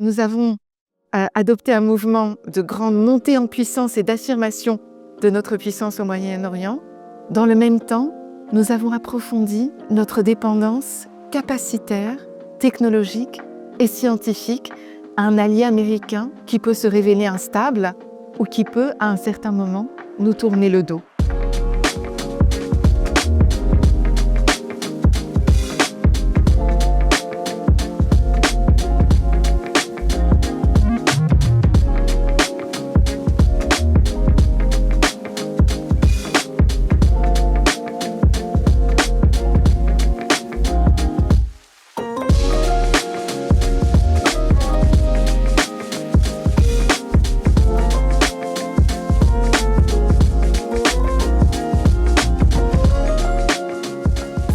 Nous avons adopté un mouvement de grande montée en puissance et d'affirmation de notre puissance au Moyen-Orient. Dans le même temps, nous avons approfondi notre dépendance capacitaire, technologique et scientifique à un allié américain qui peut se révéler instable ou qui peut, à un certain moment, nous tourner le dos.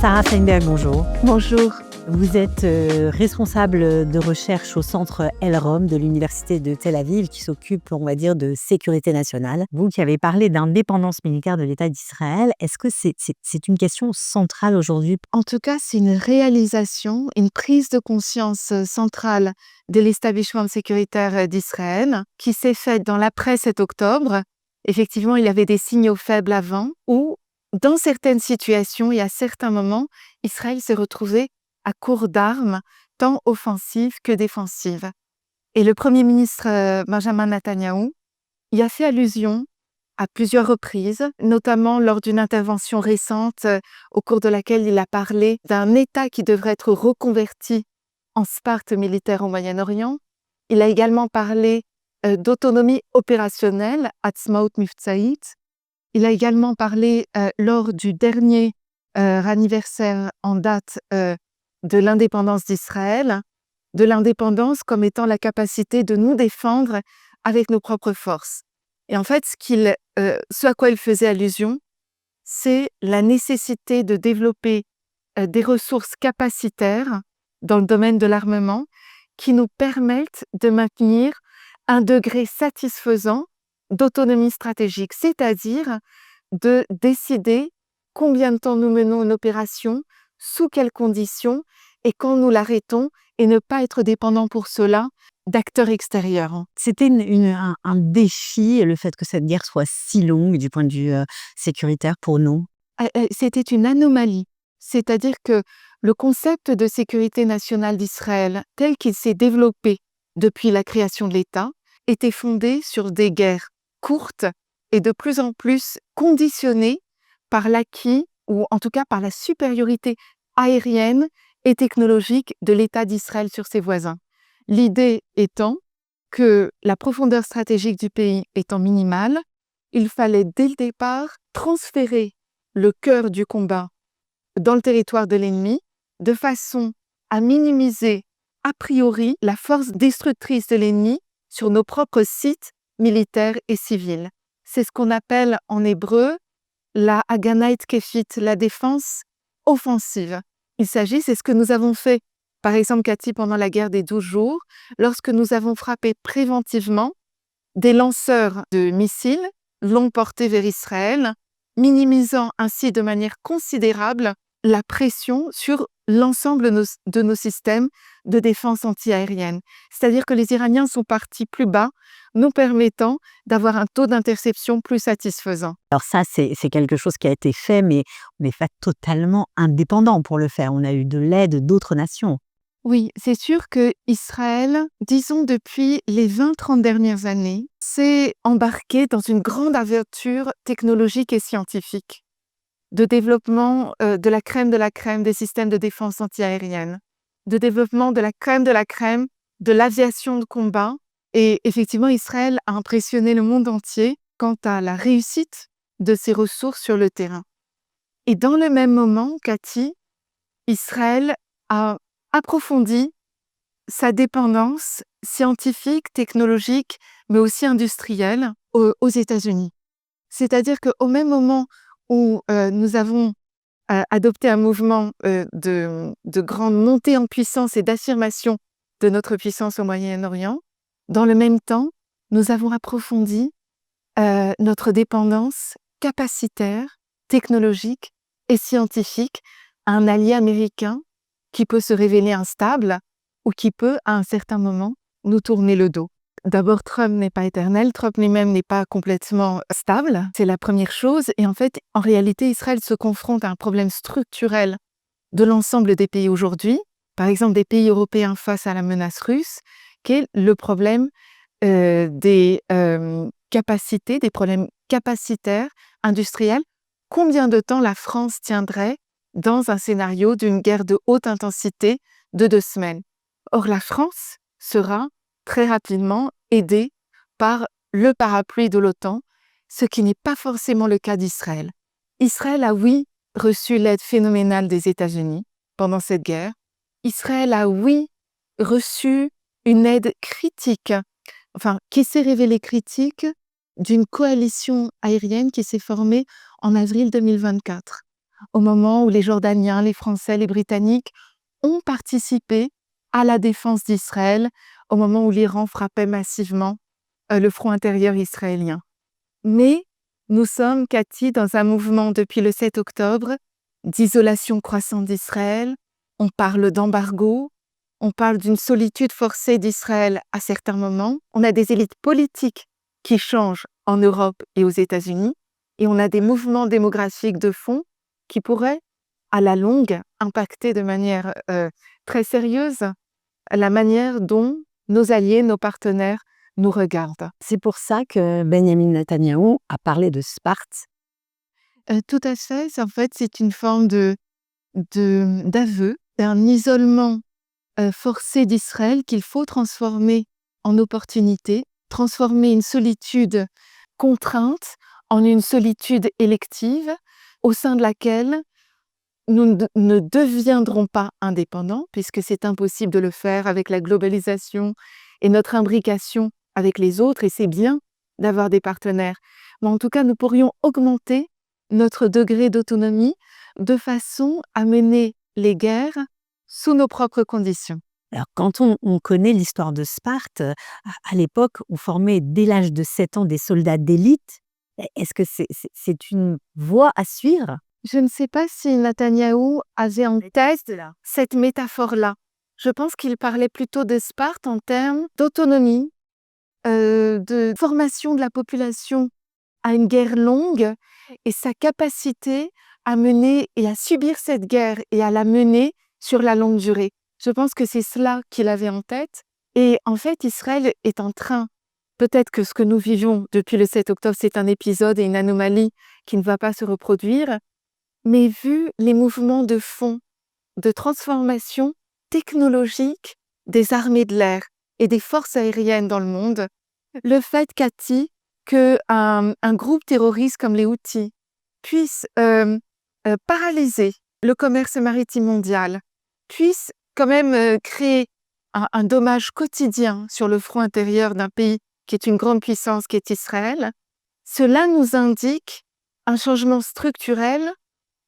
Sarah Feinberg, bonjour. Bonjour. Vous êtes responsable de recherche au centre El-Rom de l'Université de Tel Aviv qui s'occupe, on va dire, de sécurité nationale. Vous qui avez parlé d'indépendance militaire de l'État d'Israël, est-ce que c'est une question centrale aujourd'hui? En tout cas, c'est une réalisation, une prise de conscience centrale de l'establishment sécuritaire d'Israël qui s'est faite dans l'après-7 octobre. Effectivement, il y avait des signaux faibles avant où, dans certaines situations et à certains moments, Israël s'est retrouvé à court d'armes, tant offensives que défensives. Et le Premier ministre Benjamin Netanyahou y a fait allusion à plusieurs reprises, notamment lors d'une intervention récente au cours de laquelle il a parlé d'un État qui devrait être reconverti en Sparte militaire au Moyen-Orient. Il a également parlé d'autonomie opérationnelle, Atzmaut Mivtzaït. Il a également parlé lors du dernier anniversaire en date de l'indépendance d'Israël, de l'indépendance comme étant la capacité de nous défendre avec nos propres forces. Et en fait, ce à quoi il faisait allusion, c'est la nécessité de développer des ressources capacitaires dans le domaine de l'armement qui nous permettent de maintenir un degré satisfaisant d'autonomie stratégique, c'est-à-dire de décider combien de temps nous menons une opération, sous quelles conditions et quand nous l'arrêtons, et ne pas être dépendant pour cela d'acteurs extérieurs. C'était un défi, le fait que cette guerre soit si longue du point de vue sécuritaire pour nous? C'était une anomalie, c'est-à-dire que le concept de sécurité nationale d'Israël, tel qu'il s'est développé depuis la création de l'État, était fondé sur des guerres courtes et de plus en plus conditionnées par l'acquis, ou en tout cas par la supériorité aérienne et technologique de l'État d'Israël sur ses voisins. L'idée étant que la profondeur stratégique du pays étant minimale, il fallait dès le départ transférer le cœur du combat dans le territoire de l'ennemi, de façon à minimiser a priori la force destructrice de l'ennemi sur nos propres sites militaires et civils. C'est ce qu'on appelle en hébreu la Haganah Kefit, la défense offensive. C'est ce que nous avons fait, par exemple, Cathy, pendant la guerre des 12 jours, lorsque nous avons frappé préventivement des lanceurs de missiles longue portée vers Israël, minimisant ainsi de manière considérable la pression sur l'ensemble de nos systèmes de défense antiaérienne. C'est-à-dire que les Iraniens sont partis plus bas, nous permettant d'avoir un taux d'interception plus satisfaisant. Alors ça, c'est quelque chose qui a été fait, mais on n'est pas totalement indépendant pour le faire. On a eu de l'aide d'autres nations. Oui, c'est sûr que Israël, disons depuis les 20-30 dernières années, s'est embarqué dans une grande aventure technologique et scientifique de développement de la crème des systèmes de défense antiaérienne, de développement de la crème de l'aviation de combat. Et effectivement, Israël a impressionné le monde entier quant à la réussite de ses ressources sur le terrain. Et dans le même moment, Cathy, Israël a approfondi sa dépendance scientifique, technologique, mais aussi industrielle aux États-Unis. C'est-à-dire qu'au même moment où nous avons adopté un mouvement de grande montée en puissance et d'affirmation de notre puissance au Moyen-Orient, dans le même temps, nous avons approfondi notre dépendance capacitaire, technologique et scientifique à un allié américain qui peut se révéler instable ou qui peut, à un certain moment, nous tourner le dos. D'abord, Trump n'est pas éternel, Trump lui-même n'est pas complètement stable, c'est la première chose. Et en fait, en réalité, Israël se confronte à un problème structurel de l'ensemble des pays aujourd'hui, par exemple des pays européens face à la menace russe, qui est le problème des capacités, des problèmes capacitaires, industriels. Combien de temps la France tiendrait dans un scénario d'une guerre de haute intensité de 2 semaines? Or, la France sera très rapidement aidée par le parapluie de l'OTAN, ce qui n'est pas forcément le cas d'Israël. Israël a, oui, reçu l'aide phénoménale des États-Unis pendant cette guerre. Israël a, oui, reçu une aide critique, qui s'est révélée critique, d'une coalition aérienne qui s'est formée en avril 2024, au moment où les Jordaniens, les Français, les Britanniques ont participé à la défense d'Israël, au moment où l'Iran frappait massivement le front intérieur israélien. Mais nous sommes, Cathy, dans un mouvement depuis le 7 octobre d'isolation croissante d'Israël. On parle d'embargo, on parle d'une solitude forcée d'Israël à certains moments. On a des élites politiques qui changent en Europe et aux États-Unis, et on a des mouvements démographiques de fond qui pourraient, à la longue, impacter de manière très sérieuse la manière dont nos alliés, nos partenaires nous regardent. C'est pour ça que Benjamin Netanyahou a parlé de Sparte. Tout à fait. En fait, c'est une forme d'aveu, d'un isolement forcé d'Israël qu'il faut transformer en opportunité, transformer une solitude contrainte en une solitude élective, au sein de laquelle nous ne deviendrons pas indépendants, puisque c'est impossible de le faire avec la globalisation et notre imbrication avec les autres, et c'est bien d'avoir des partenaires. Mais en tout cas, nous pourrions augmenter notre degré d'autonomie de façon à mener les guerres sous nos propres conditions. Alors, quand on connaît l'histoire de Sparte, à l'époque, on formait dès l'âge de 7 ans des soldats d'élite. Est-ce que c'est une voie à suivre? Je ne sais pas si Netanyahou avait en tête cette métaphore-là. Je pense qu'il parlait plutôt de Sparte en termes d'autonomie, de formation de la population à une guerre longue et sa capacité à mener et à subir cette guerre et à la mener sur la longue durée. Je pense que c'est cela qu'il avait en tête. Et en fait, Israël est en train, peut-être que ce que nous vivons depuis le 7 octobre, c'est un épisode et une anomalie qui ne va pas se reproduire, mais vu les mouvements de fond, de transformation technologique des armées de l'air et des forces aériennes dans le monde, le fait, Cathy, qu'un groupe terroriste comme les Houthis puisse paralyser le commerce maritime mondial, puisse quand même créer un dommage quotidien sur le front intérieur d'un pays qui est une grande puissance, qui est Israël, cela nous indique un changement structurel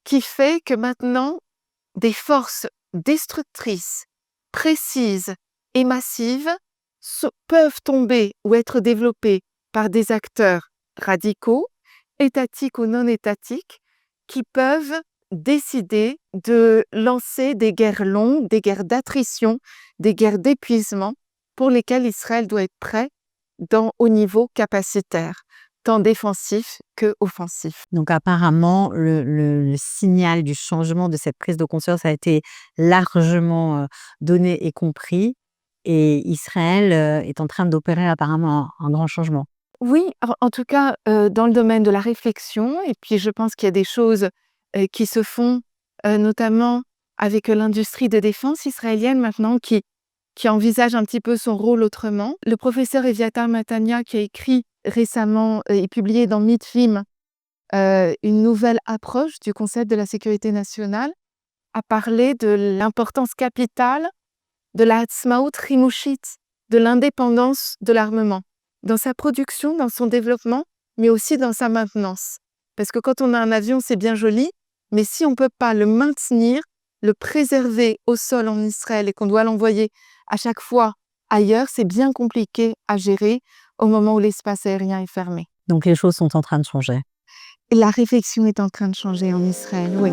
qui fait que maintenant, des forces destructrices, précises et massives peuvent tomber ou être développées par des acteurs radicaux, étatiques ou non étatiques, qui peuvent décider de lancer des guerres longues, des guerres d'attrition, des guerres d'épuisement, pour lesquelles Israël doit être prêt au niveau capacitaire, tant défensif que offensif. Donc apparemment, le signal du changement de cette prise de conscience a été largement donné et compris, et Israël est en train d'opérer apparemment un grand changement. Oui, en tout cas, dans le domaine de la réflexion, et puis je pense qu'il y a des choses qui se font, notamment avec l'industrie de défense israélienne maintenant, qui envisage un petit peu son rôle autrement. Le professeur Eviatar Matania, qui a écrit récemment et publié dans Mitfim une nouvelle approche du concept de la sécurité nationale, a parlé de l'importance capitale de la Hatzmaut Chimushit, de l'indépendance de l'armement, dans sa production, dans son développement, mais aussi dans sa maintenance. Parce que quand on a un avion, c'est bien joli, mais si on ne peut pas le maintenir, le préserver au sol en Israël et qu'on doit l'envoyer à chaque fois ailleurs, c'est bien compliqué à gérer au moment où l'espace aérien est fermé. Donc les choses sont en train de changer. La réflexion est en train de changer en Israël, oui.